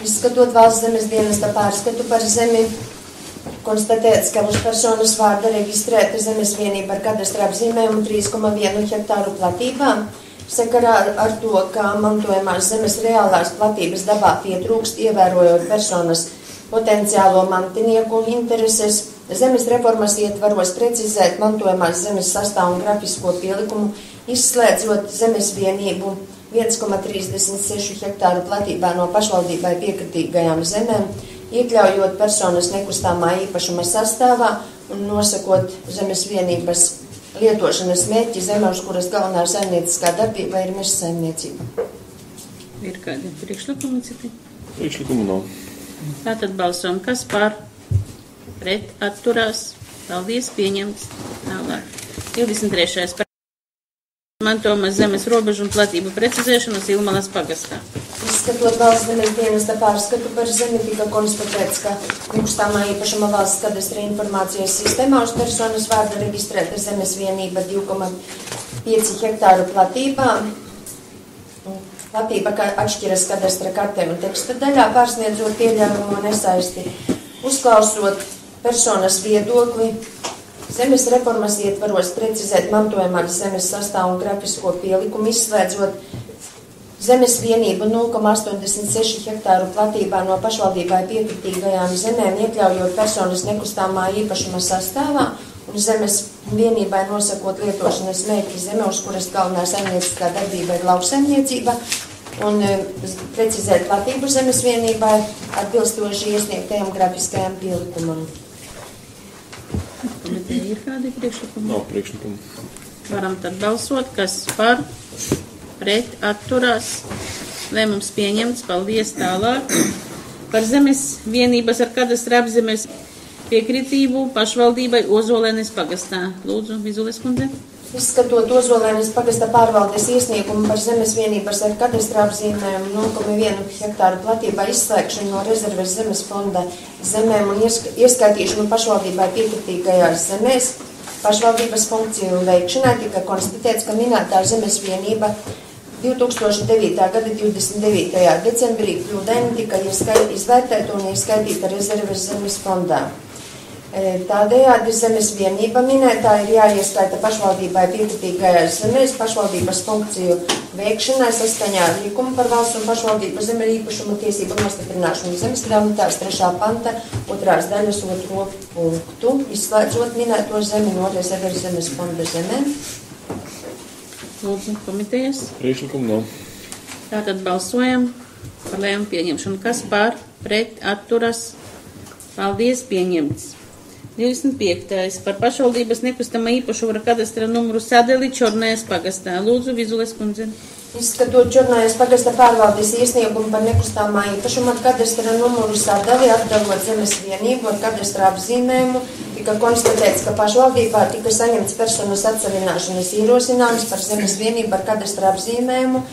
Izskatot valsts zemes dienesta pārskatu par zemi, konstatēts, ka uz personas vārda reģistrēta zemes vienība ar kadastra apzīmējumu 3,1 hektāru platībā, sakarā ar to, ka mantojamās zemes reālās platības dabā pietrūkst, ievērojot personas potenciālo mantinieku intereses, zemes reformas ietvaros precizēt mantojamās zemes sastāvu un grafisko pielikumu, izslēdzot zemes vienību 1,36 hektāru platībā no pašvaldībai piekritīgajām zemēm, iekļaujot personas nekustamā īpašuma sastāvā un nosakot zemes vienības lietošanas mērķi zemē, uz kuras galvenā saimnieciskā darbība ir meža saimniecība. Ir kādi priekšlikumi citi? Priekšlikumu nav. Tātad balsojam, kas par, pret, atturās, paldies, pieņemts, tālāk. 23. par mantojamās zemes robežu un platību precizēšanu Silmalas pagastā. Izskatot valsts zemes dienesta pārskatu par zemi, tika konstatēts, ka nekustamā īpašuma valsts kadastra informācijas sistēmā uz personas vārda reģistrēta zemes vienība 2,5 hektāru platībā. Platība atšķiras kadastra kartē un teksta daļā, pārsniedzot pieļaujamo nesaisti. Uzklausot personas viedokli, zemes reformas ietvaros precizēt mantojamās zemes sastāvu un grafisko pielikumu, izslēdzot zemes vienību 0,86 hektāru platībā no pašvaldībai piekritīgajām zemēm, iekļaujot personas nekustamā īpašuma sastāvā un zemes vienībai nosakot lietošanas mērķi zeme, uz kuras galvenā saimnieciskā darbība ir lauksaimniecība, un precizēt platību zemes vienībai atbilstoši iesniegtajam grafiskajam pielikumam. Komiteja ir kādi priekšlikumi? Nav priekšlikumu. Varam tad balsot, kas par, pret, atturās, lēmums pieņemts, paldies, tālāk. Par zemes vienības ar kadastra apzīmes piekritību pašvaldībai Ozolēnes pagastā. Lūdzu, Vizules kundze. Izskatot Ozolēnes pagasta pārvaldes iesniegumu par zemes vienības ar kadastra apzīmējumu 0,1 hektāru platībā izslēgšanu no rezerves zemes fonda zemēm un ieskaitīšanu pašvaldībai piekritīgajās zemēs, pašvaldības funkciju veikšanai tika konstatēts, ka minētā zemes vienība 2009. gada 29. decembrī kļūdaini tika izvērtēta un ieskaitīta rezerves zemes fondā. Tādējādi zemes vienība minētā ir jāieskaita pašvaldībai piekritīgajās zemēs pašvaldības funkciju veikšanai saskaņā ar likumu par valsts un pašvaldības zeme īpašumu tiesību nostiprināšanu zemes grāmatās 3. panta 2. daļas 2. punktu, izslēdzot minēto zemi no rezerves zemes fonda zemēm. Lūdzu, komitejas. Priekšlikumu nav. Tātad balsojam par lēmumu pieņemšanu. Kas par, pret, atturas, paldies, pieņemts. 25. par pašvaldības nekustamā īpašuma kadastra numuru sadali Čornējas pagastā. Lūdzu, Vizules kundze. Izskatot Čornējas pagasta pārvaldes iesniegumu par nekustamā īpašuma kadastra numuru sadali, atdalot zemes vienību ar kadastra apzīmējumu, tika konstatēts, ka pašvaldībā tika saņemts personas atsavināšanas ierosinājums par zemes vienību ar kadastra apzīmējumu,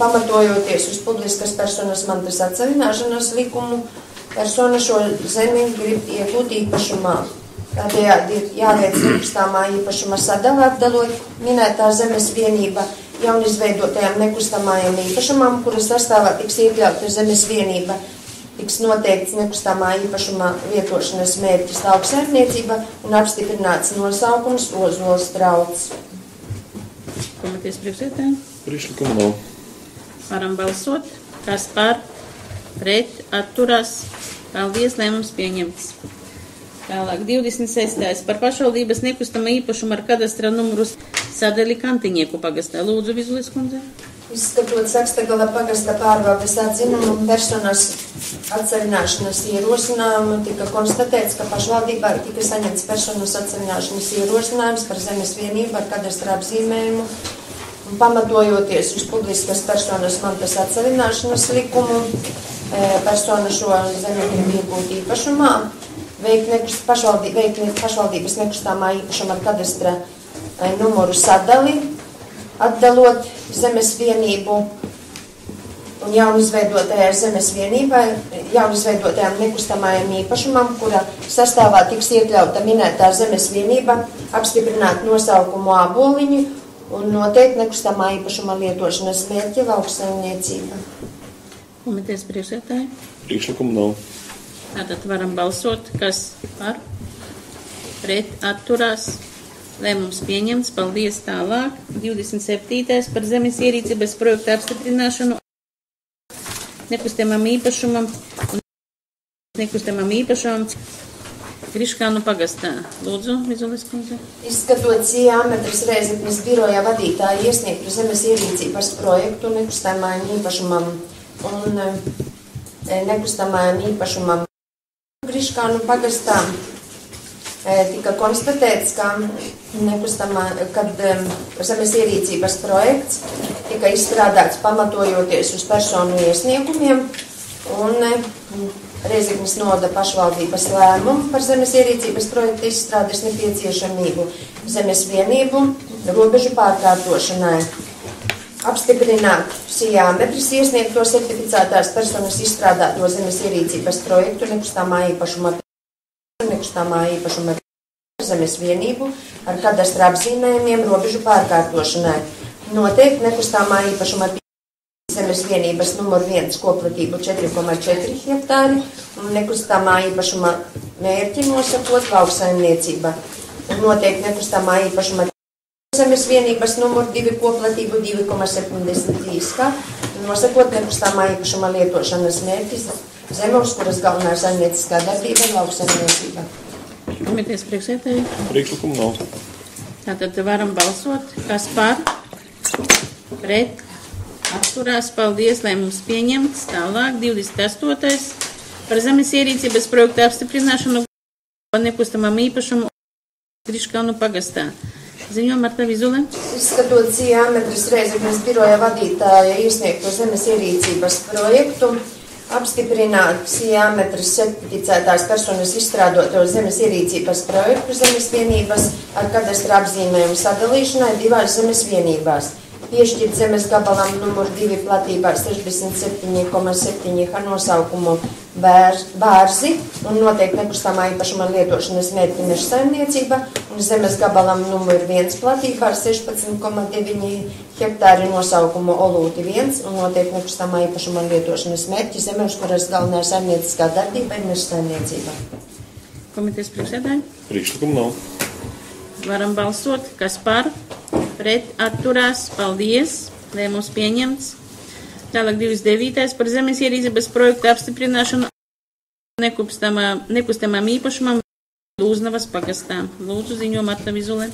pamatojoties uz publiskas personas mantas atsavināšanas likumu. Persona šo zemi grib iegūt īpašumā. Tādējādi ir jāveic nekustamā īpašuma sadala, atdalot minētā zemes vienība jaunizveidotajām nekustamājām īpašumām, kuras sastāvā tiks iekļauta zemes vienība, tiks noteikts nekustamā īpašuma lietošanas mērķis lauksaimniecība un apstiprināts nosaukums Ozols trauds. Komitejas priekšsēdētāji. Priekšlikumu nav. Varam balsot. Kas par? Pret atturās. Paldies, lēmums pieņemts. Tālāk 26. par pašvaldības nekustamā īpašuma ar kadastra numuru sadali Kantiņieku pagastā. Lūdzu, Vizulis kundze. Izskatot Sakstagala pagasta pārvaldes atzinumu un personas atseviļināšanas ierosinājumu, tika konstatēts, ka pašvaldībā tika saņemts personas atseviļināšanas ierosinājums par zemes vienību ar kadastra apzīmējumu un pamatojoties uz publiskas personas mantas atseviļināšanas likumu, persona šo zemi grib iegūt īpašumā, veikt pašvaldības nekustamā īpašuma ar kadastra numuru sadali, atdalot zemes vienību un jaunizveidotajai zemes vienībai, jaunizveidotajām nekustamajām īpašumam, kura sastāvā tiks iekļauta minētā zemes vienība, apstiprināt nosaukumu āboliņu un noteikt nekustamā īpašuma lietošanas mērķi lauksaimniecība. Komitejas priekšsēdētāji. Priekšlikumu nav. Tātad varam balsot, kas par, pret, atturās. Lēmums pieņemts. Paldies. Tālāk. 27. par zemes ierīcības projektu apstiprināšanu nekustamam īpašumam un nekustamam īpašumam Griškānu pagastā. Lūdzu, Vizulis kundze. Izskatot Cijāmetras Rēzeknes biroja vadītāja iesniegtu zemes ierīcības projektu nekustamajam īpašumam un nekustamajam īpašumam Griškānu pagastā, tika konstatēts, kad zemes ierīcības projekts tika izstrādāts pamatojoties uz personu iesniegumiem un Rēzeknes novada pašvaldības lēmumu par zemes ierīcības projekta izstrādes nepieciešamību zemes vienību robežu pārkārtošanai. Apstiprināt Cijāmetras iesniegto certificētās personas izstrādāto zemes ierīcības projektu nekustamā īpašuma zemes vienību ar kadastra apzīmējumiem robežu pārkārtošanai. Noteikt nekustamā īpašuma zemes vienības numur 1 koplatību 4,4 hektāri un nekustamā īpašuma mērķi nosakot lauksaimniecība. Un noteikt nekustamā īpašuma zemes vienības numur 2 koplatību 2,73 kā nosakot nekustamā īpašuma lietošanas mērķis zeme, uz kuras galvenā saimnieciskā darbība ir lauksaimniecība. Komitejas priekšsēdētāji. Priekšlikumu nav. Tātad varam balsot, kas par, pret, atturās. Paldies, lēmums pieņemts. Tālāk 28. par zemes ierīcības projektu apstiprināšanu par nekustamam īpašumu Griškānu pagastā. Ziņo Marta Vizule. Izskatot Cijāmetras Rēzeknes biroja vadītāja iesniegto zemes ierīcības projektu, apstiprināt Cijāmetras certificētās personas izstrādoto zemes ierīcības projektu zemes vienības ar kadastra apzīmējumu sadalīšanai divās zemes vienībās. Piešķirt zemes gabalam numur 2 platībā 67,7 ha nosaukumu Bārzi un noteikt nekustamā īpašuma lietošanas mērķi mežsaimniecība un zemes gabalam numur 1 platībā 16,9 hektāri nosaukumu Olūti 1 un noteikt nekustamā īpašuma lietošanas mērķi zeme, uz kuras galvenā saimnieciskā darbība ir mežsaimniecība. Komitejas priekšsēdētāji. Priekšlikumu nav. Varam balsot, kas par, pret, atturās. Paldies. Lēmums pieņemts. Tālāk 29. par zemes ierīcības projektu apstiprināšanu nekustamām īpašumam Lūznavas pagastā. Lūdzu, ziņo Marta Vizule.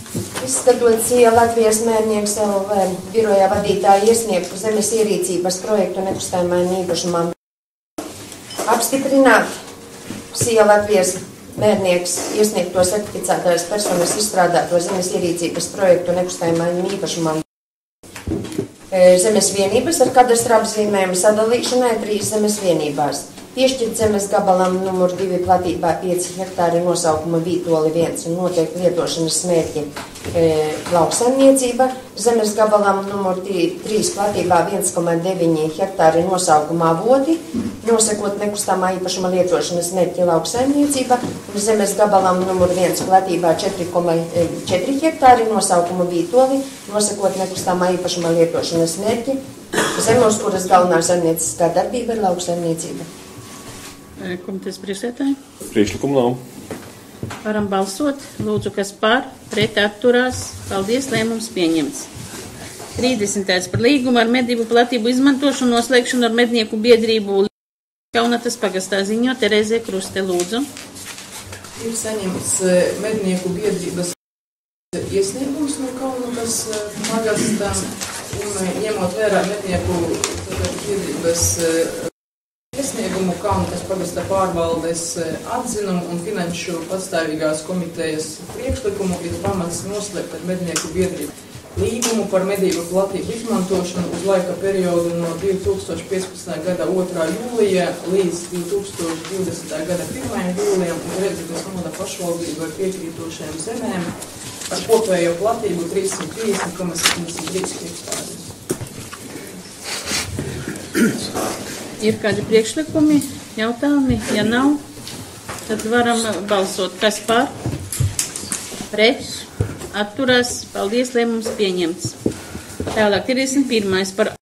Izskatot Cija Latvijas mērnieks LV biroja vadītāja iesniegtu zemes ierīcības projektu nekustamām īpašumam. Apstiprināt Cija Latvijas mērnieks iesniegto certificētās personas izstrādāto zemes ierīcības projektu nekustamām īpašumam zemes vienības ar kadastra apzīmējumu sadalīšanai 3 zemes vienībās. Piešķirt zemes gabalam numur 2 platībā 5 hektāri nosaukumu Vītoli 1 un noteikti lietošanas mērķi lauksaimniecība. Zemes gabalam numur 3 platībā 1,9 hektāri nosaukumu Avoti, nosakot nekustamā īpašuma lietošanas mērķi lauksaimniecība. Un zemes gabalam numur 1 platībā 4,4 hektāri nosaukumu Vītoli, nosakot nekustamā īpašuma lietošanas mērķi zeme, uz kuras galvenā saimnieciskā darbība ir lauksaimniecība. Komitejas priekšsēdētāji. Priekšlikumu nav. Varam balsot. Lūdzu, kas par, pret, atturās. Paldies, lēmums pieņemts. 30. par līgumu ar medību platību izmantošanu noslēgšanu ar mednieku biedrību Kaunatas pagastā ziņo Terēzē Kruste, lūdzu. Ir saņemts mednieku biedrības iesniegums no Kaunatas pagastā, un ņemot vērā mednieku biedrības iesniegumu, Kaunatas pagastā pārvaldes atzinumu un finanšu pastāvīgās komitejas priekšlikumu ir pamats noslēgt ar mednieku biedrību līgumu par medību platību izmantošanu uz laika periodu no 2015. gada 2. jūlija līdz 2020. gada 1. jūlijam uz Rēzeknes novada pašvaldību ar piekrītošajām zemēm ar kopējo platību 350,73 hektārus. Ir kādi priekšlikumi, jautājumi? Ja nav, tad varam balsot. Kas par? Pret? Atturās. Paldies, lēmums pieņemts. Tālāk 31. par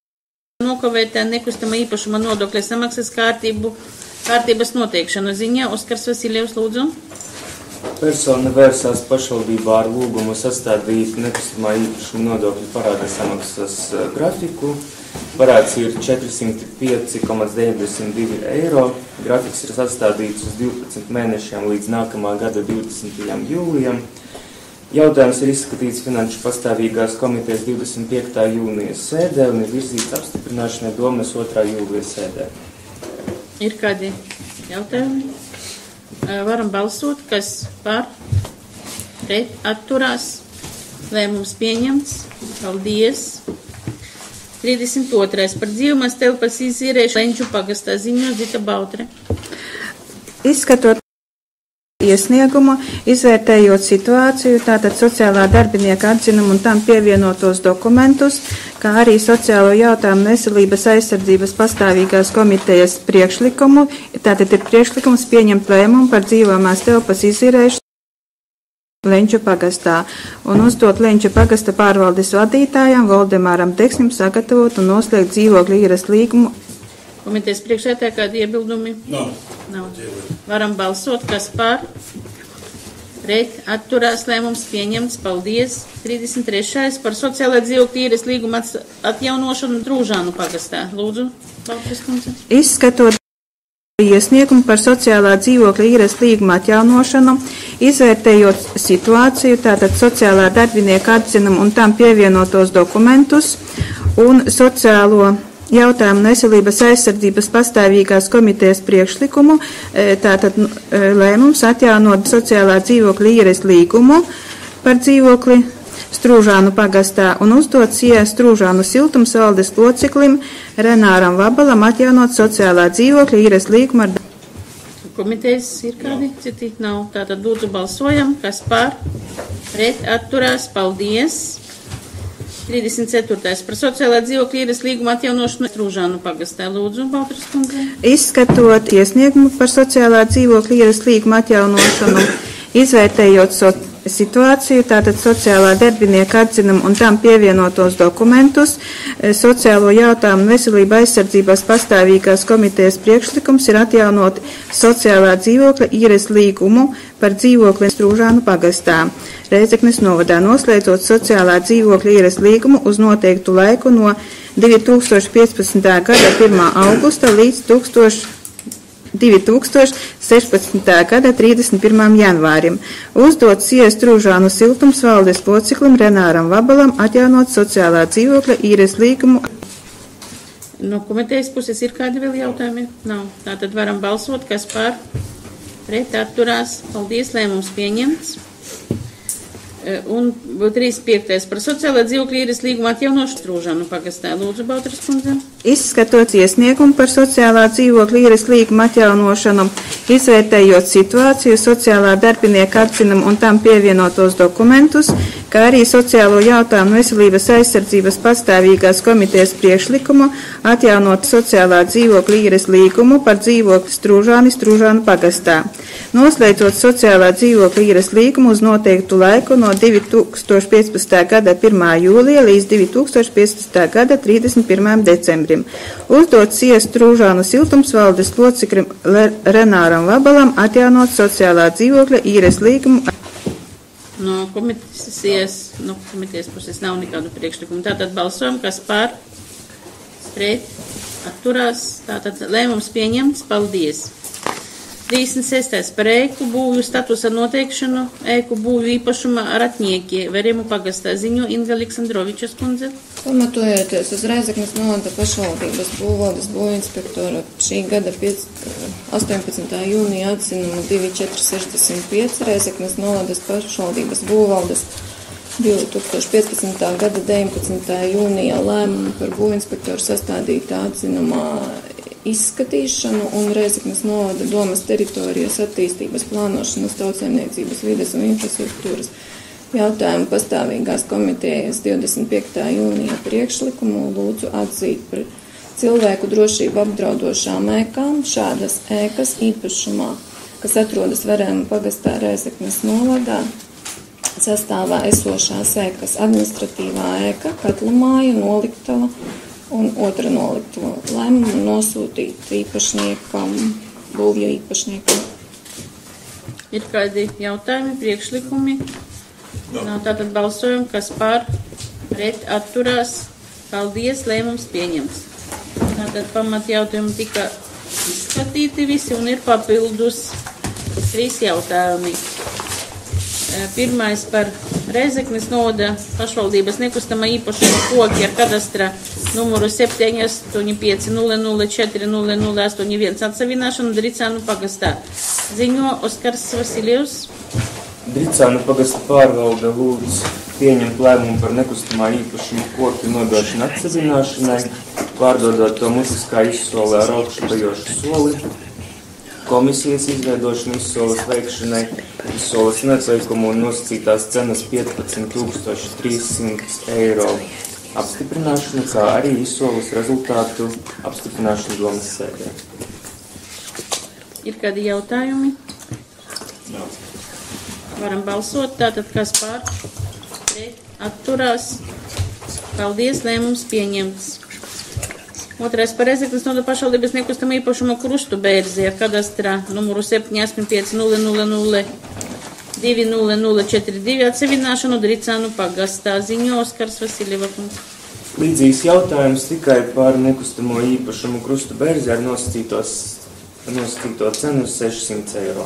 nokavētā nekustama īpašuma nodokļa samaksas kārtības noteikšanu ziņā. Oskars Vasiljevs, lūdzu. Persona vērsās pašvaldībā ar lūgumu sastādīt nekustamā īpašuma nodokļa parāda samaksas grafiku. Parāds ir 405,92 eiro. Grafiks ir sastādīts uz 12 mēnešiem līdz nākamā gada 20. jūlijam. Jautājums ir izskatīts Finanšu pastāvīgās komitejas 25. jūnijas sēdē un ir virzīts apstiprināšanai Domes 2. jūlijas sēdē. Ir kādi jautājumi? Varam balsot, kas par? Pret? Atturās. Lēmums pieņemts. Paldies. 32. par dzīvumās telpas izīrēšanu Lenču pagastā ziņo Zita Bautre. Izskatot iesniegumu, izvērtējot situāciju, tātad sociālā darbinieka atzinumu un tam pievienotos dokumentus, kā arī sociālo jautājumu veselības aizsardzības pastāvīgās komitejas priekšlikumu, tātad ir priekšlikums pieņemt lēmumu par dzīvojamās telpas izīrēšanu Lenču pagastā un uzdot Lenču pagasta pārvaldes vadītājām Voldemāram Deksnim sagatavot un noslēgt dzīvokļu īres līgumu. Komitejas priekšētā kādi iebildumi? Nav. Varam balsot, kas par? Pret? Atturās. Lēmums pieņemts. Paldies. 33. par sociālā dzīvokļa īres līgumu atjaunošanu Drūžānu pagastā. Lūdzu, Baltris kundze. Izskatot iesniegumu par sociālā dzīvokļa īres līguma atjaunošanu, izvērtējot situāciju, tātad sociālā darbinieka atzinumu un tam pievienotos dokumentus un sociālo jautājumu veselības aizsardzības pastāvīgās komitejas priekšlikumu, tātad lēmums atjaunot sociālā dzīvokļa īres līgumu par dzīvokli Strūžānu pagastā un uzdot Strūžānu siltumsvaldes loceklim Renāram Vabalam atjaunot sociālā dzīvokļa īres līgumu ar. Komitejas ir kādi citi? Nav. Tātad lūdzu balsojam, kas par? Pret? Atturās. Paldies. 34. par sociālā dzīvokļa īres līguma atjaunošanu Strūžānu pagastā. Lūdzu, Baltris kundze. Izskatot iesniegumu par sociālā dzīvokļa īres līguma atjaunošanu, izvērtējot situāciju, tātad sociālā darbinieka atzinumu un tam pievienotos dokumentus, sociālo jautājumu veselība aizsardzības pastāvīgās komitejas priekšlikums ir atjaunot sociālā dzīvokļa īres līgumu par dzīvokli Strūžānu pagastā Rēzeknes novadā, noslēdzot sociālā dzīvokļa īres līgumu uz noteiktu laiku no 2015. gada 1. augusta līdz 2016. gada 31. janvārim. Uzdot Strūžānu siltumsvaldes loceklim Renāram Vabalam atjaunot sociālā dzīvokļa īres līgumu. No komitejas puses ir kādi vēl jautājumi? Nav. Tātad varam balsot, kas par? Pret? Atturās. Paldies, lēmums pieņemts. Un 35. par sociālā dzīvokļa īres līgumu atjaunošanu Strūžānu pagastā. Lūdzu, Baltris kundze. Izskatot iesniegumu par sociālā dzīvokļa īres līgumu atjaunošanu, izvērtējot situāciju, sociālā darbinieka atzinumu un tam pievienotos dokumentus, kā arī sociālo jautājumu veselības aizsardzības pastāvīgās komitejas priekšlikumu atjaunot sociālā dzīvokļa īres līgumu par dzīvokli Strūžānu pagastā, noslēdzot sociālā dzīvokļa īres līgumu uz noteiktu laiku no 2015. gada 1. jūlija līdz 2015. gada 31. decembrim. Uzdot Strūžānu siltumsvaldes loceklim Renāram Vabalam atjaunot sociālā dzīvokļa īres līgumu. No komitejas puses nav nekādu priekšlikumu. Tātad balsojam, kas par, pret, atturās. Tātad lēmums pieņemts. Paldies. 36. par ēku būvju statusa noteikšanu, ēku būvju īpašuma Ratniekie, Veremu pagastā ziņo Inga Aleksandrovičas kundze. Pamatojoties uz Rēzeknes novada pašvaldības būvvaldes būvinspektora šī gada 18. jūnija atzinuma 2465 Rēzeknes novadas pašvaldības būvvaldes 2015. gada 19. jūnija lēmumu par būvinspektoru sastādītā atzinumā izskatīšanu un Rēzeknes novada domas teritorijas attīstības plānošanas, tautsaimniecības, vides un infrastruktūras jautājumu pastāvīgās komitejas 25. jūnija priekšlikumu lūdzu atzīt par cilvēku drošību apdraudošām ēkām šādas ēkas īpašumā, kas atrodas Veremu pagastā Rēzeknes novadā, sastāvā esošās ēkas administratīvā ēka, katlamāja, noliktava un otra noliktava. Lēmumu nosūtīt īpašniekam, būvja īpašniekam. Ir kādi jautājumi, priekšlikumi? Tātad balsojam, kas par, pret, atturās. Paldies, lēmums pieņems. Tātad pamat jautājumi tika izskatīti visi un ir papildus 3 jautājumi. Pirmais par Rēzeknes novada pašvaldības nekustamā īpašuma koki ar kadastra numuru 78500400881 atsavināšanu Dricānu pagastā. Ziņo Oskars Vasiljevs. Dricānu pagasta pārvalde lūdz pieņemt lēmumu par nekustamā īpašuma koku nodošanu atsavināšanai, pārdodot to mutiskā izsolē ar augšupajošu soli, komisijas izveidošanu izsoles veikšanai, izsoles neatveikumu un nosacītās cenas 15 300 eiro apstiprināšanu, kā arī izsoles rezultātu apstiprināšanu domas sēdē. Ir kādi jautājumi? Varam balsot, tātad kas pār, pret, atturās. Paldies, lēmums pieņemts. Otrais par Rēzeknes novada pašvaldības nekustamā īpašuma krustu bērzi ar kadastrā numuru 78500200042 atsevināšanu Dricānu pagastā. Ziņo Oskars Vasiljevs. Līdzīgs jautājums tikai par nekustamo īpašumu krustu bērzi ar nosacīto cenu 600 eiro.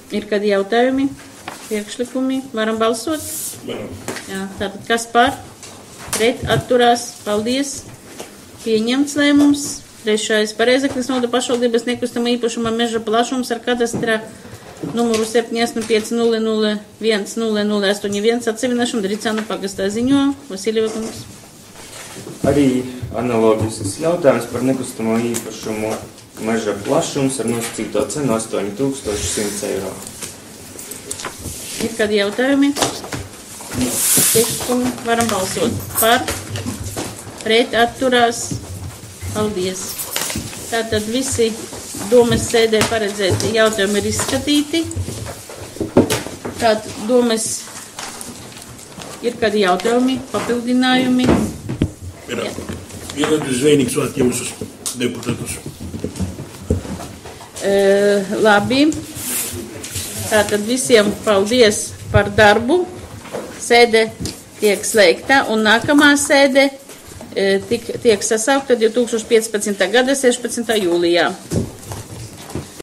Ir kādi jautājumi, priekšlikumi? Varam balsot? Jā, tātad kas par? Pret, atturās. Paldies. Pieņemts lēmums. Trešais par Rēzeknes novada pašvaldības nekustamā īpašuma meža plašums ar kadastrā numuru 78500100081 atsevināšanu Dricānu pagastā. Ziņo Vasiljevs. Arī analogisks jautājums par nekustamo īpašumu meža plašums ar nosacīto cenu 8100 eiro. Ir kādi jautājumi? Priekšlikumi? Varam balsot par, pret, atturās. Paldies. Tātad visi domas sēdē paredzēti jautājumi ir izskatīti. Tātad domas ir kādi jautājumi, papildinājumi? Vienotru zvejnieks vēl jūsus deputātus. Labi. Tātad visiem paldies par darbu. Sēde tiek slēgta un nākamā sēde tiek sasaukta 2015. gada 16. jūlijā.